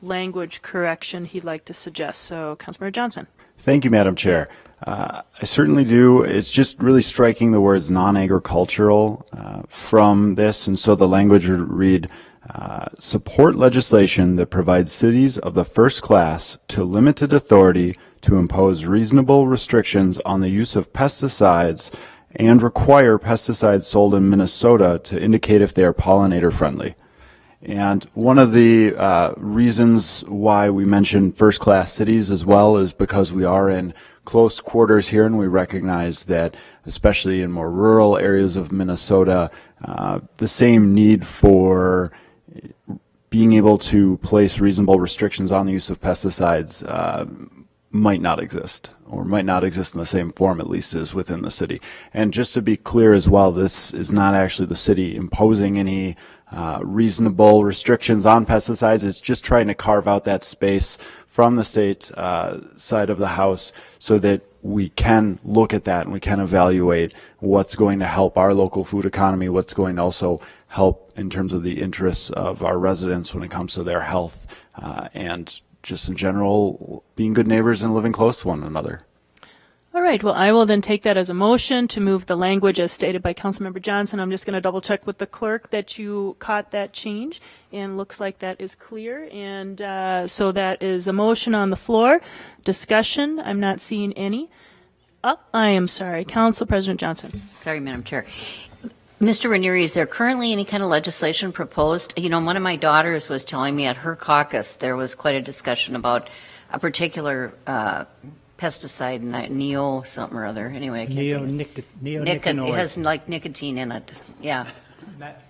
language correction he'd like to suggest. So Councilmember Johnson. Thank you, Madam Chair. I certainly do. It's just really striking the words non-agricultural from this, and so the language would read, support legislation that provides cities of the first class to limited authority to impose reasonable restrictions on the use of pesticides and require pesticides sold in Minnesota to indicate if they are pollinator friendly. And one of the reasons why we mention first-class cities as well is because we are in close quarters here, and we recognize that, especially in more rural areas of Minnesota, the same need for being able to place reasonable restrictions on the use of pesticides might not exist, or might not exist in the same form, at least, as within the city. And just to be clear as well, this is not actually the city imposing any reasonable restrictions on pesticides. It's just trying to carve out that space from the state side of the house so that we can look at that and we can evaluate what's going to help our local food economy, what's going to also help in terms of the interests of our residents when it comes to their health, and just in general, being good neighbors and living close to one another. All right, well, I will then take that as a motion to move the language as stated by Councilmember Johnson. I'm just going to double check with the clerk that you caught that change, and looks like that is clear. And so that is a motion on the floor. Discussion, I'm not seeing any. Oh, I am sorry. Council President Johnson. Sorry, Madam Chair. Mr. Ranieri, is there currently any kind of legislation proposed? You know, one of my daughters was telling me at her caucus there was quite a discussion about a particular pesticide, neo something or other. Anyway, I can't think of it. Neonicotinoids. It has like nicotine in it. Yeah.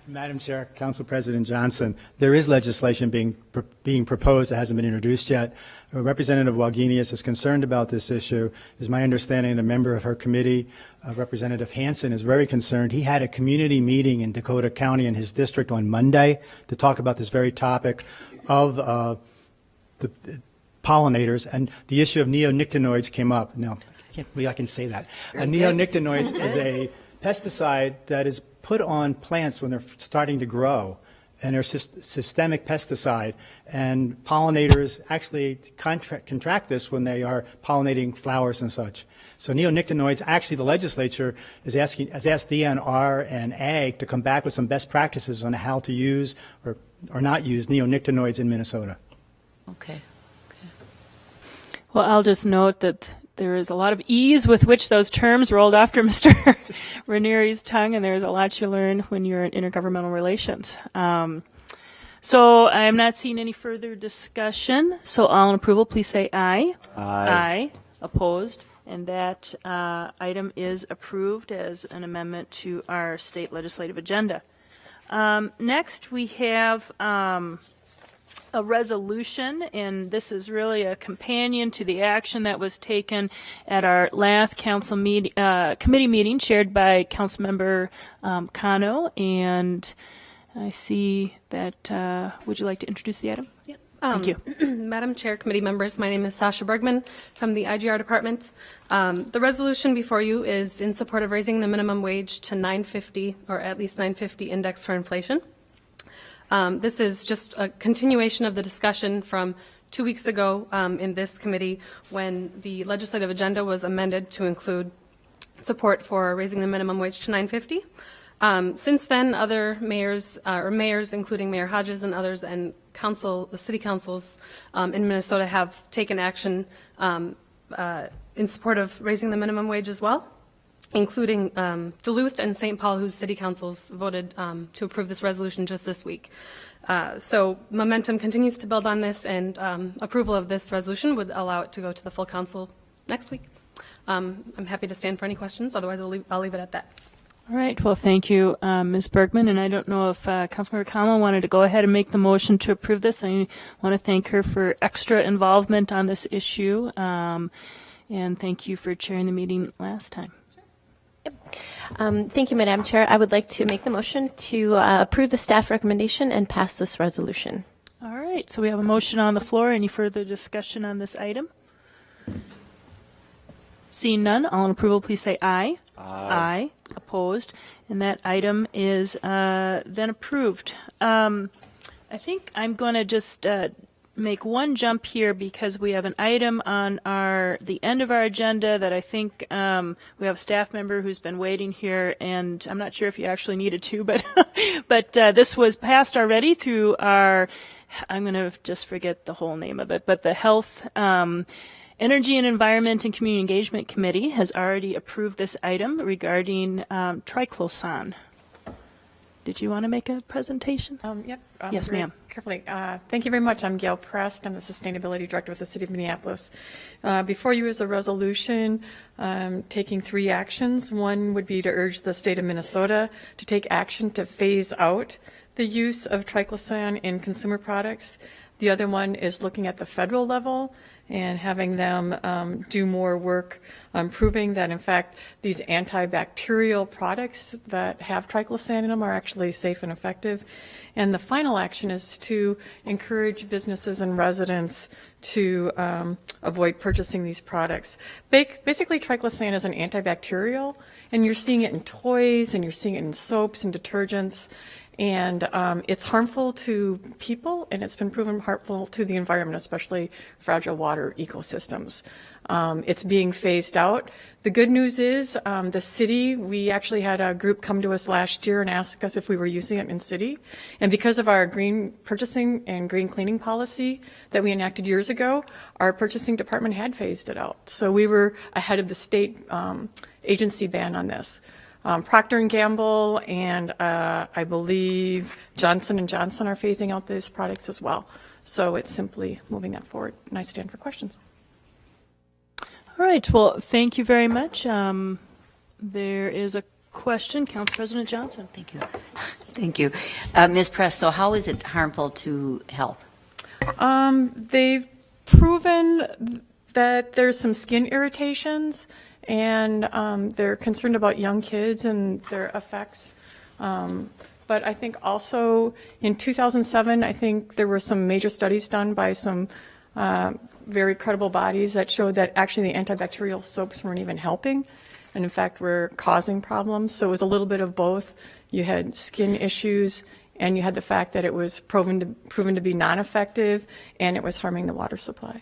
Madam Chair, Council President Johnson, there is legislation being proposed that hasn't been introduced yet. Representative Wagenius is concerned about this issue. Is my understanding, a member of her committee, Representative Hansen, is very concerned. He had a community meeting in Dakota County in his district on Monday to talk about this very topic of the pollinators, and the issue of neonicotinoids came up. No, I can't believe I can say that. Neonicotinoids is a pesticide that is put on plants when they're starting to grow, and they're systemic pesticide, and pollinators actually contract this when they are pollinating flowers and such. So neonicotinoids, actually the legislature has asked DNR and Ag to come back with some best practices on how to use or not use neonicotinoids in Minnesota. Okay. Well, I'll just note that there is a lot of ease with which those terms rolled off Mr. Ranieri's tongue, and there's a lot you learn when you're in intergovernmental relations. So I am not seeing any further discussion. So all in approval, please say aye. Aye. Opposed? And that item is approved as an amendment to our state legislative agenda. Next, we have a resolution, and this is really a companion to the action that was taken at our last council committee meeting chaired by Councilmember Cano. And I see that, would you like to introduce the item? Yep. Thank you. Madam Chair, committee members, my name is Sasha Bergman from the IGR department. The resolution before you is in support of raising the minimum wage to $9.50, or at least $9.50 index for inflation. This is just a continuation of the discussion from 2 weeks ago in this committee when the legislative agenda was amended to include support for raising the minimum wage to $9.50. Since then, other mayors, including Mayor Hodges and others, and the city councils in Minnesota have taken action in support of raising the minimum wage as well, including Duluth and St. Paul, whose city councils voted to approve this resolution just this week. So momentum continues to build on this, and approval of this resolution would allow it to go to the full council next week. I'm happy to stand for any questions. Otherwise, I'll leave it at that. All right. Well, thank you, Ms. Bergman. And I don't know if Councilmember Connell wanted to go ahead and make the motion to approve this. I want to thank her for extra involvement on this issue, and thank you for chairing the meeting last time. Thank you, Madam Chair. I would like to make the motion to approve the staff recommendation and pass this resolution. All right. So we have a motion on the floor. Any further discussion on this item? Seeing none, all in approval, please say aye. Aye. Opposed? And that item is then approved. I think I'm going to just make one jump here because we have an item on the end of our agenda that I think we have a staff member who's been waiting here, and I'm not sure if you actually needed to, but this was passed already through our, I'm going to just forget the whole name of it, but the Health, Energy and Environment and Community Engagement Committee has already approved this item regarding triclosan. Did you want to make a presentation? Yep. Yes, ma'am. Carefully. Thank you very much. I'm Gail Prest. I'm the Sustainability Director with the City of Minneapolis. Before you is a resolution taking 3 actions. One would be to urge the state of Minnesota to take action to phase out the use of triclosan in consumer products. The other one is looking at the federal level and having them do more work proving that, in fact, these antibacterial products that have triclosan in them are actually safe and effective. And the final action is to encourage businesses and residents to avoid purchasing these products. Basically, triclosan is an antibacterial, and you're seeing it in toys, and you're seeing it in soaps and detergents. And it's harmful to people, and it's been proven harmful to the environment, especially fragile water ecosystems. It's being phased out. The good news is the city, we actually had a group come to us last year and ask us if we were using it in city. And because of our green purchasing and green cleaning policy that we enacted years ago, our purchasing department had phased it out. So we were ahead of the state agency ban on this. Procter & Gamble and I believe Johnson & Johnson are phasing out these products as well. So it's simply moving that forward. And I stand for questions. All right. Well, thank you very much. There is a question. Council President Johnson. Thank you. Thank you. Ms. Presto, how is it harmful to health? They've proven that there's some skin irritations, and they're concerned about young kids and their effects. But I think also in 2007, I think there were some major studies done by some very credible bodies that showed that actually the antibacterial soaps weren't even helping, and in fact were causing problems. So it was a little bit of both. You had skin issues, and you had the fact that it was proven to be non-effective, and it was harming the water supply.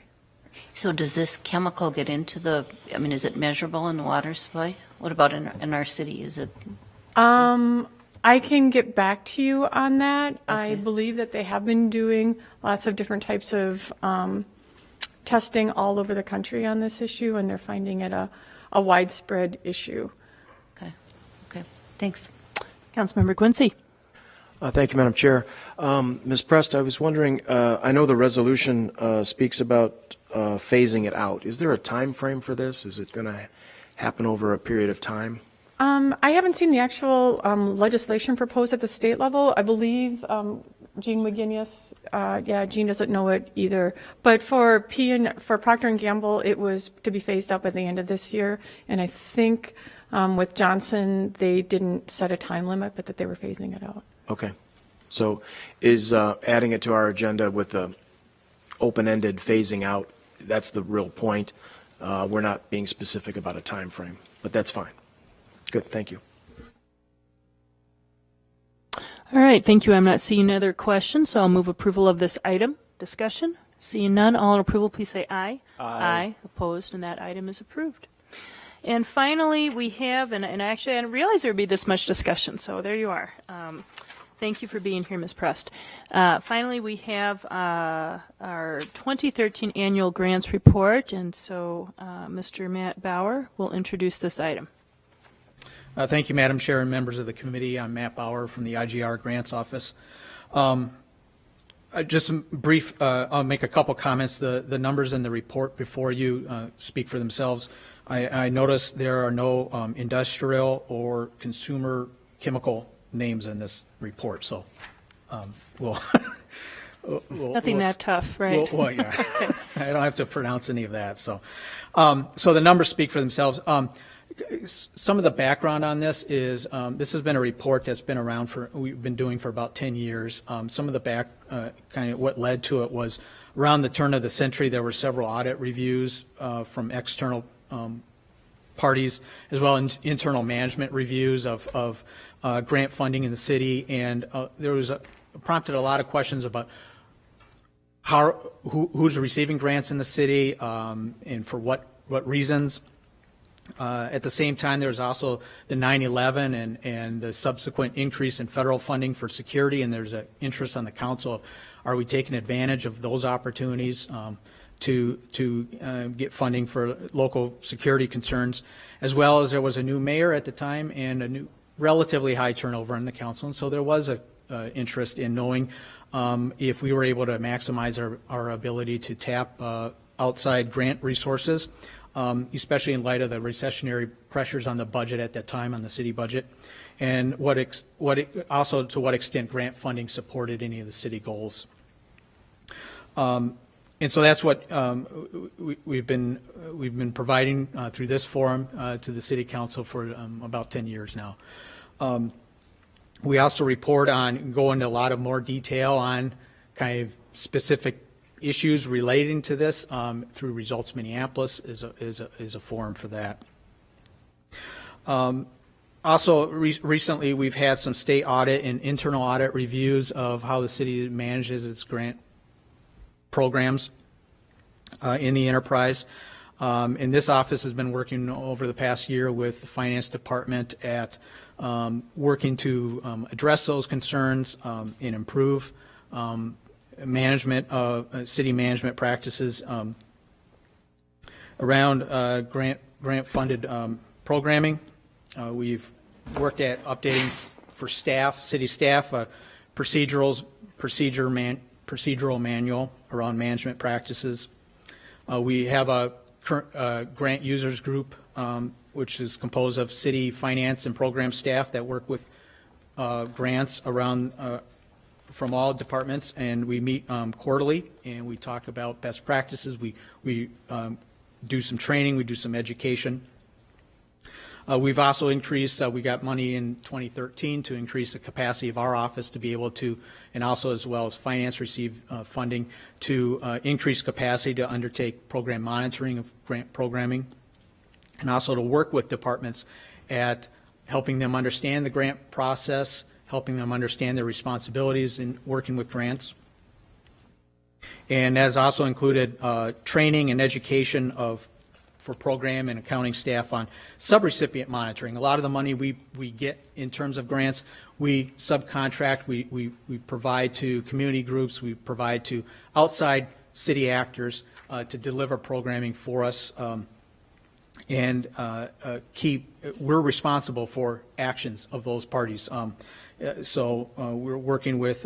So does this chemical get into is it measurable in the water supply? What about in our city? Is it? I can get back to you on that. Okay. I believe that they have been doing lots of different types of testing all over the country on this issue, and they're finding it a widespread issue. Okay. Thanks. Councilmember Quincy. Thank you, Madam Chair. Ms. Prest, I was wondering, I know the resolution speaks about phasing it out. Is there a time frame for this? Is it going to happen over a period of time? I haven't seen the actual legislation proposed at the state level. I believe Jean McGinnis, Jean doesn't know it either. But for Procter & Gamble, it was to be phased out by the end of this year. And I think with Johnson, they didn't set a time limit, but that they were phasing it out. Okay. So is adding it to our agenda with the open-ended phasing out, that's the real point. We're not being specific about a time frame, but that's fine. Good, thank you. All right, thank you. I'm not seeing other questions, so I'll move approval of this item. Discussion? Seeing none, all in approval, please say aye. Aye. Opposed, and that item is approved. And finally, we have, and actually I didn't realize there would be this much discussion, so there you are. Thank you for being here, Ms. Prest. Finally, we have our 2013 annual grants report, and so Mr. Matt Bauer will introduce this item. Thank you, Madam Chair and members of the committee. I'm Matt Bauer from the IGR Grants Office. Just brief, I'll make a couple comments. The numbers in the report before you speak for themselves. I noticed there are no industrial or consumer chemical names in this report, so we'll Nothing that tough, right? Well, yeah. Okay. I don't have to pronounce any of that. So the numbers speak for themselves. Some of the background on this is this has been a report that's been around we've been doing for about 10 years. Some of the kind of what led to it was around the turn of the century, there were several audit reviews from external parties, as well as internal management reviews of grant funding in the city, and there was prompted a lot of questions about who's receiving grants in the city and for what reasons. At the same time, there's also the 9/11 and the subsequent increase in federal funding for security, and there's an interest on the council of are we taking advantage of those opportunities to get funding for local security concerns, as well as there was a new mayor at the time and a new relatively high turnover in the council, and so there was a interest in knowing if we were able to maximize our ability to tap outside grant resources, especially in light of the recessionary pressures on the budget at that time, on the city budget. and also to what extent grant funding supported any of the city goals. And so that's what we've been providing through this forum to the City Council for about 10 years now. We also report on, go into a lot of more detail on kind of specific issues relating to this through Results Minneapolis is a forum for that. Also, recently we've had some state audit and internal audit reviews of how the city manages its grant programs in the enterprise. And this office has been working over the past year with the Finance Department at working to address those concerns and improve city management practices around grant-funded programming. We've worked at updating for staff, city staff, procedural manual around management practices. We have a current grant users group, which is composed of city finance and program staff that work with grants around from all departments, and we meet quarterly, and we talk about best practices. We do some training, we do some education. We've also increased, we got money in 2013 to increase the capacity of our office to be able to, and also as well as finance receive funding to increase capacity to undertake program monitoring of grant programming, and also to work with departments at helping them understand the grant process, helping them understand their responsibilities in working with grants. And has also included training and education for program and accounting staff on subrecipient monitoring. A lot of the money we get in terms of grants, we subcontract, we provide to community groups, we provide to outside city actors to deliver programming for us. We're responsible for actions of those parties. So we're working with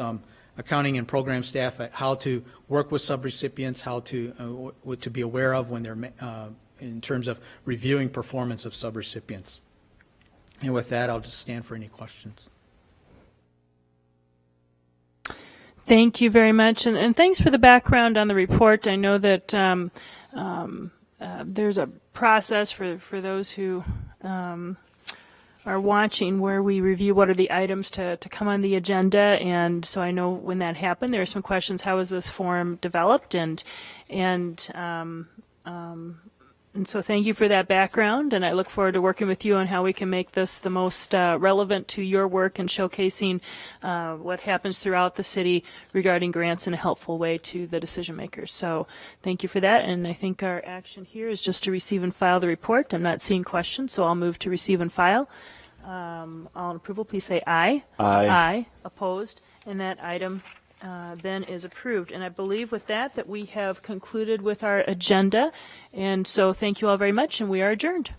accounting and program staff at how to work with subrecipients, how to what to be aware of when they're in terms of reviewing performance of subrecipients. And with that, I'll just stand for any questions. Thank you very much, and thanks for the background on the report. I know that there's a process for those who are watching where we review what are the items to come on the agenda, and so I know when that happened, there are some questions. How is this forum developed? And so thank you for that background, and I look forward to working with you on how we can make this the most relevant to your work and showcasing what happens throughout the city regarding grants in a helpful way to the decision makers. So thank you for that, and I think our action here is just to receive and file the report. I'm not seeing questions, so I'll move to receive and file. All in approval, please say aye. Aye. Aye. Opposed? And that item then is approved. And I believe with that we have concluded with our agenda. And so thank you all very much, and we are adjourned.